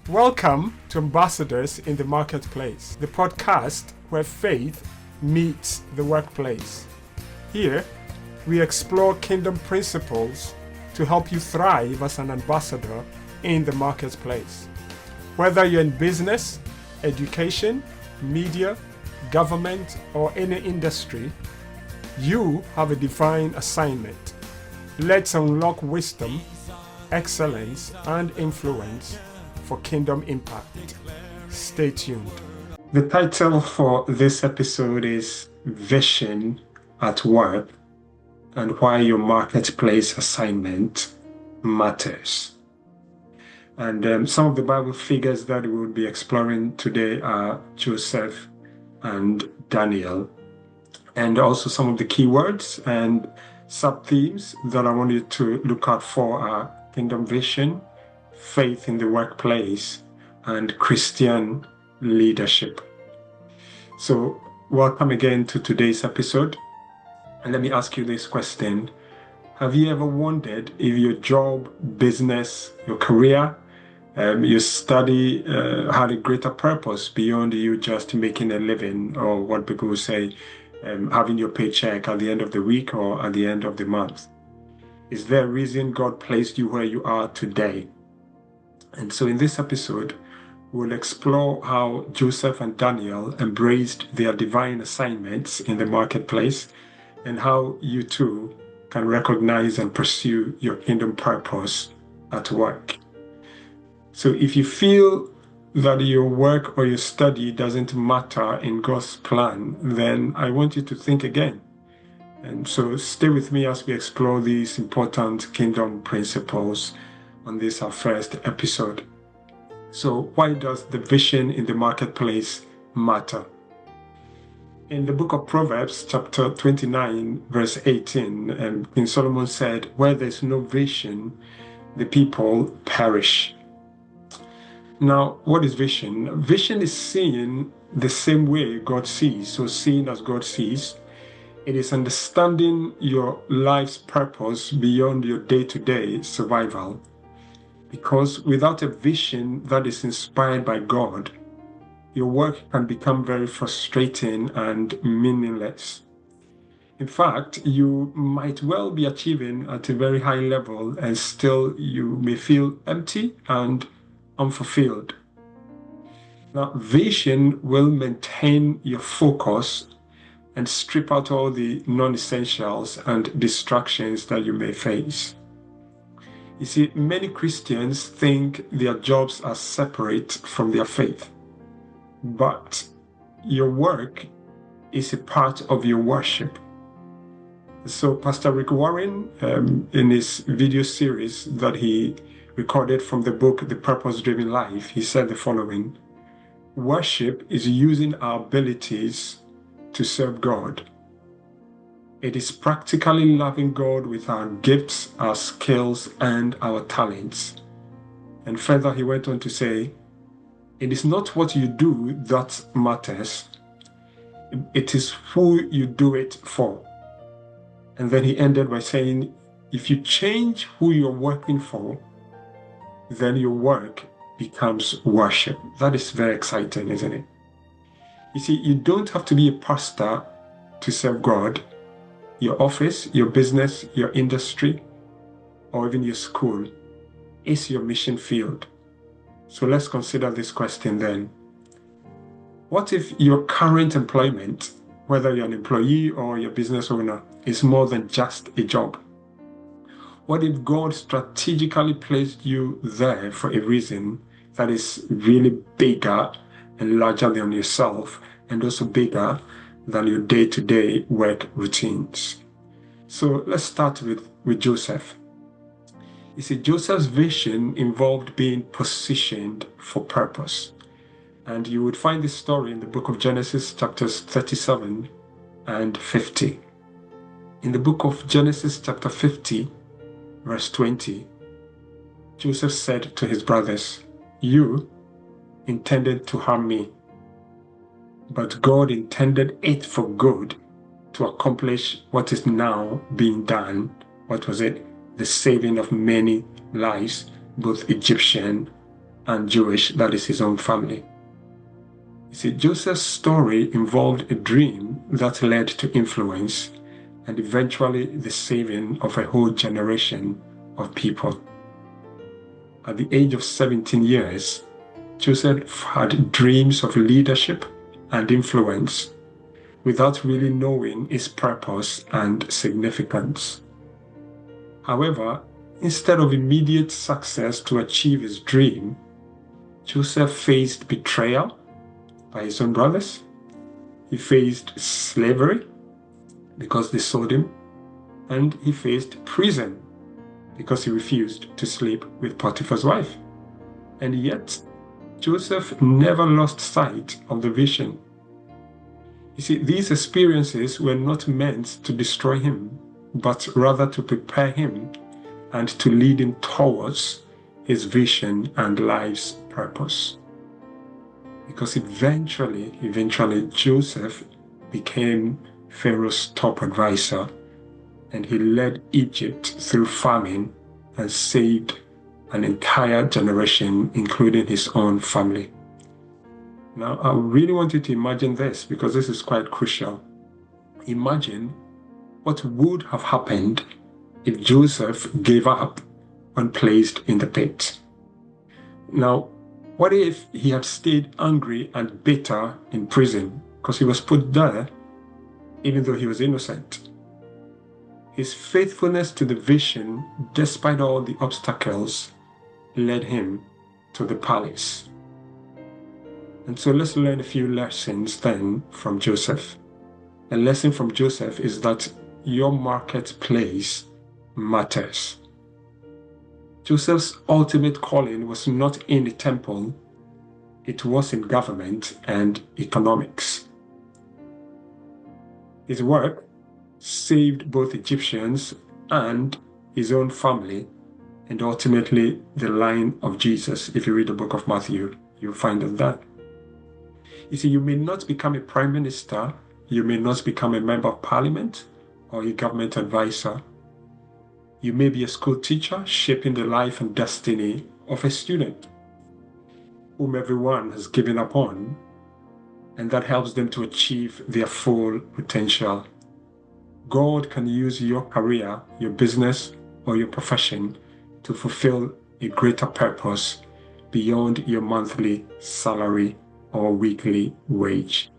Welcome to Ambassadors in the Marketplace, the podcast where faith meets the workplace. Here, we explore kingdom principles to help you thrive as an ambassador in the marketplace. Whether you're in business, education, media, government, or any industry, you have a divine assignment. Let's unlock wisdom, excellence, and influence for kingdom impact. Stay tuned. The title for this episode is Vision at Work and Why Your Marketplace Assignment Matters. And some of the Bible figures that we will be exploring today are Joseph and Daniel, and also some of the keywords and sub-themes that I want you to look out for are kingdom vision, faith in the workplace, and Christian leadership. So welcome again to today's episode. And let me ask you this question. Have you ever wondered if your job, business, your career, your study had a greater purpose beyond you just making a living, or what people will say, having your paycheck at the end of the week or at the end of the month? Is there a reason God placed you where you are today? And so in this episode, we'll explore how Joseph and Daniel embraced their divine assignments in the marketplace and how you too can recognize and pursue your kingdom purpose at work. So if you feel that your work or your study doesn't matter in God's plan, then I want you to think again. And so stay with me as we explore these important kingdom principles on this, our first episode. So why does the vision in the marketplace matter? In the book of Proverbs, chapter 29, verse 18, King Solomon said, "Where there's no vision, the people perish." Now, what is vision? Vision is seeing the same way God sees, so seeing as God sees. It is understanding your life's purpose beyond your day-to-day survival. Because without a vision that is inspired by God, your work can become very frustrating and meaningless. In fact, you might well be achieving at a very high level and still you may feel empty and unfulfilled. Now, vision will maintain your focus and strip out all the non-essentials and distractions that you may face. You see, many Christians think their jobs are separate from their faith, but your work is a part of your worship. So Pastor Rick Warren, in his video series that he recorded from the book, The Purpose-Driven Life, he said the following: worship is using our abilities to serve God. It is practically loving God with our gifts, our skills, and our talents. And further, he went on to say, it is not what you do that matters. It is who you do it for. And then he ended by saying, if you change who you're working for, then your work becomes worship. That is very exciting, isn't it? You see, you don't have to be a pastor to serve God. Your office, your business, your industry, or even your school is your mission field. So let's consider this question then. What if your current employment, whether you're an employee or your business owner, is more than just a job? What if God strategically placed you there for a reason that is really bigger and larger than yourself, and also bigger than your day-to-day work routines? So let's start with Joseph. You see, Joseph's vision involved being positioned for purpose. And you would find this story in the book of Genesis, chapters 37 and 50. In the book of Genesis, chapter 50, verse 20, Joseph said to his brothers, "You intended to harm me, but God intended it for good to accomplish what is now being done." What was it? The saving of many lives, both Egyptian and Jewish, that is his own family. You see, Joseph's story involved a dream that led to influence and eventually the saving of a whole generation of people. At the age of 17 years, Joseph had dreams of leadership and influence without really knowing its purpose and significance. However, instead of immediate success to achieve his dream, Joseph faced betrayal by his own brothers. He faced slavery because they sold him, and he faced prison because he refused to sleep with Potiphar's wife. And yet, Joseph never lost sight of the vision. You see, these experiences were not meant to destroy him, but rather to prepare him and to lead him towards his vision and life's purpose. Because eventually, Joseph became Pharaoh's top advisor, and he led Egypt through famine and saved an entire generation, including his own family. Now, I really want you to imagine this, because this is quite crucial. Imagine what would have happened if Joseph gave up when placed in the pit. Now, what if he had stayed angry and bitter in prison because he was put there even though he was innocent? His faithfulness to the vision, despite all the obstacles, led him to the palace. And so let's learn a few lessons then from Joseph. A lesson from Joseph is that your marketplace matters. Joseph's ultimate calling was not in the temple, it was in government and economics. His work saved both Egyptians and his own family, and ultimately the line of Jesus. If you read the book of Matthew, you'll find that. You see, you may not become a prime minister, you may not become a member of parliament or a government advisor. You may be a school teacher shaping the life and destiny of a student whom everyone has given up on, and that helps them to achieve their full potential. God can use your career, your business, or your profession to fulfill a greater purpose beyond your monthly salary or weekly wage.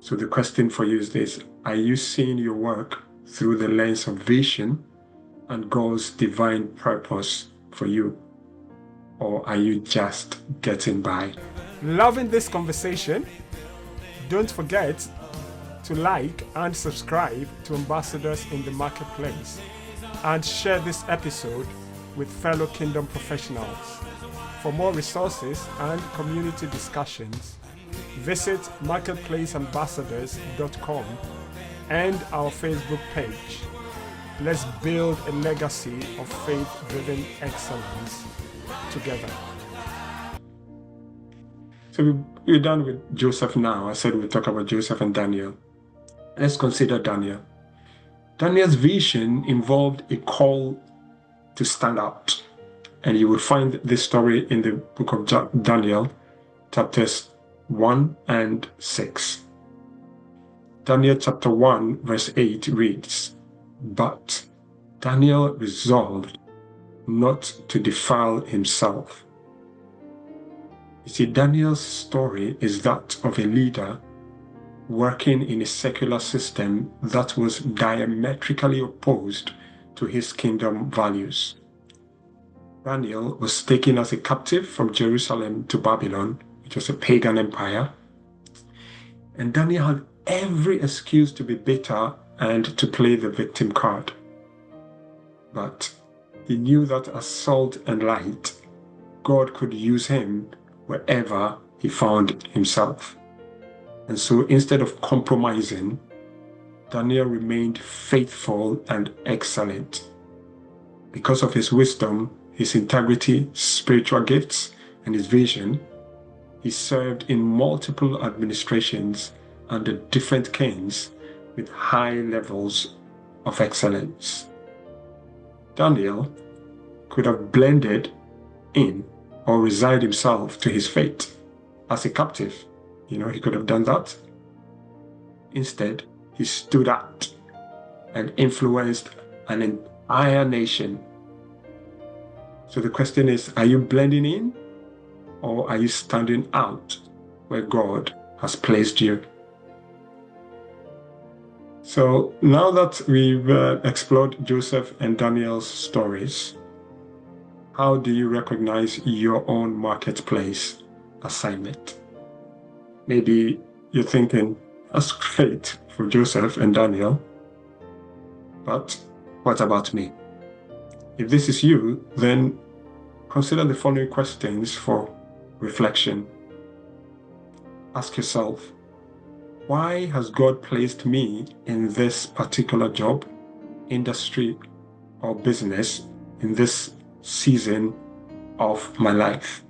So the question for you is this: are you seeing your work through the lens of vision and God's divine purpose for you? Or are you just getting by? Loving this conversation? Don't forget to like and subscribe to Ambassadors in the Marketplace, and share this episode with fellow Kingdom professionals. For more resources and community discussions, visit marketplaceambassadors.com and our Facebook page. Let's build a legacy of faith-driven excellence together. So we're done with Joseph now. I said we'll talk about Joseph and Daniel. Let's consider Daniel. Daniel's vision involved a call to stand out. And you will find this story in the book of Daniel, chapters 1 and 6. Daniel chapter 1 verse 8 reads, "But Daniel resolved not to defile himself." You see, Daniel's story is that of a leader working in a secular system that was diametrically opposed to his kingdom values. Daniel was taken as a captive from Jerusalem to Babylon, which was a pagan empire. And Daniel had every excuse to be bitter and to play the victim card. But he knew that as salt and light, God could use him wherever he found himself. And so instead of compromising, Daniel remained faithful and excellent. Because of his wisdom, his integrity, spiritual gifts, and his vision, he served in multiple administrations under different kings with high levels of excellence. Daniel could have blended in or resign himself to his fate as a captive. He could have done that. Instead, he stood out and influenced an entire nation. So the question is, are you blending in, or are you standing out where God has placed you? So now that we've explored Joseph and Daniel's stories, how do you recognize your own marketplace assignment? Maybe you're thinking, that's great for Joseph and Daniel, but what about me? If this is you, then consider the following questions for reflection. Ask yourself, why has God placed me in this particular job, industry, or business in this season of my life?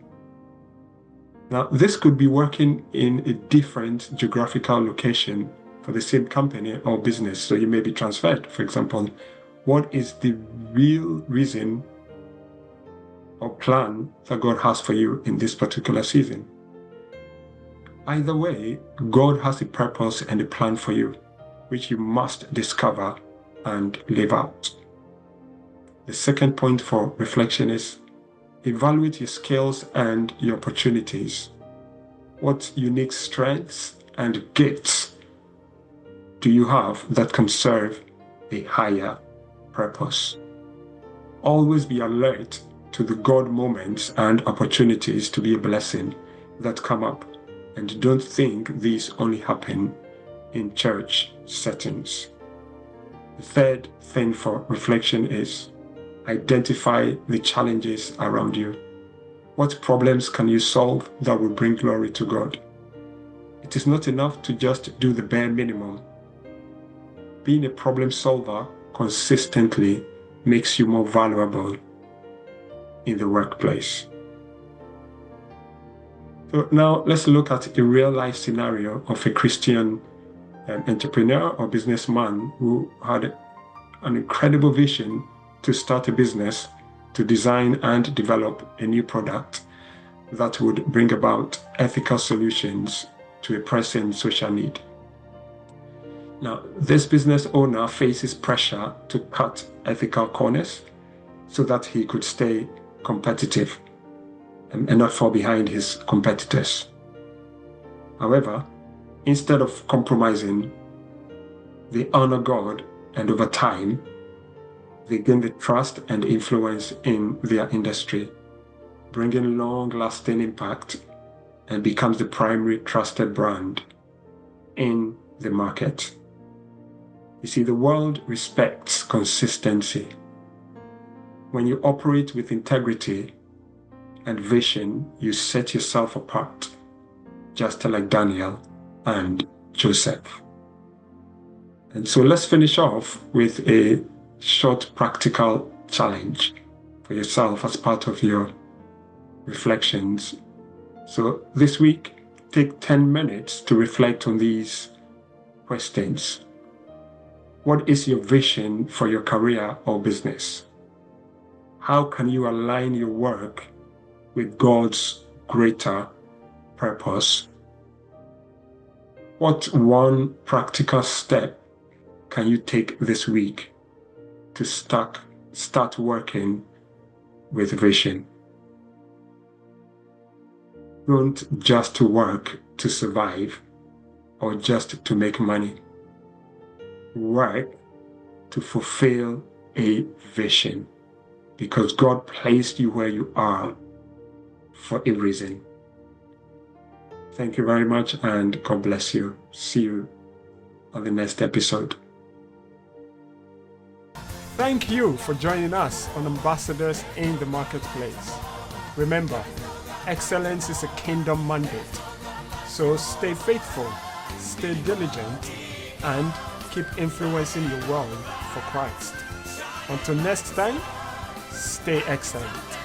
Now, this could be working in a different geographical location for the same company or business, so you may be transferred. For example, what is the real reason or plan that God has for you in this particular season? Either way, God has a purpose and a plan for you, which you must discover and live out. The second point for reflection is evaluate your skills and your opportunities. What unique strengths and gifts do you have that can serve a higher purpose? Always be alert to the God moments and opportunities to be a blessing that come up. And don't think these only happen in church settings. The third thing for reflection is identify the challenges around you. What problems can you solve that will bring glory to God? It is not enough to just do the bare minimum. Being a problem solver consistently makes you more valuable in the workplace. So now let's look at a real life scenario of a Christian entrepreneur or businessman who had an incredible vision to start a business, to design and develop a new product that would bring about ethical solutions to a pressing social need. Now, this business owner faces pressure to cut ethical corners so that he could stay competitive and not fall behind his competitors. However, instead of compromising, they honor God, and over time, they gain the trust and influence in their industry, bringing long-lasting impact, and becomes the primary trusted brand in the market. You see, the world respects consistency. When you operate with integrity and vision, you set yourself apart, just like Daniel and Joseph. And so let's finish off with a short practical challenge for yourself as part of your reflections. So this week, take 10 minutes to reflect on these questions. What is your vision for your career or business? How can you align your work with God's greater purpose? What one practical step can you take this week to start working with vision? Don't just work to survive or just to make money. Work to fulfill a vision, because God placed you where you are for a reason. Thank you very much, and God bless you. See you on the next episode. Thank you for joining us on Ambassadors in the Marketplace. Remember, excellence is a kingdom mandate. So stay faithful, stay diligent, and keep influencing your world for Christ. Until next time, stay excellent.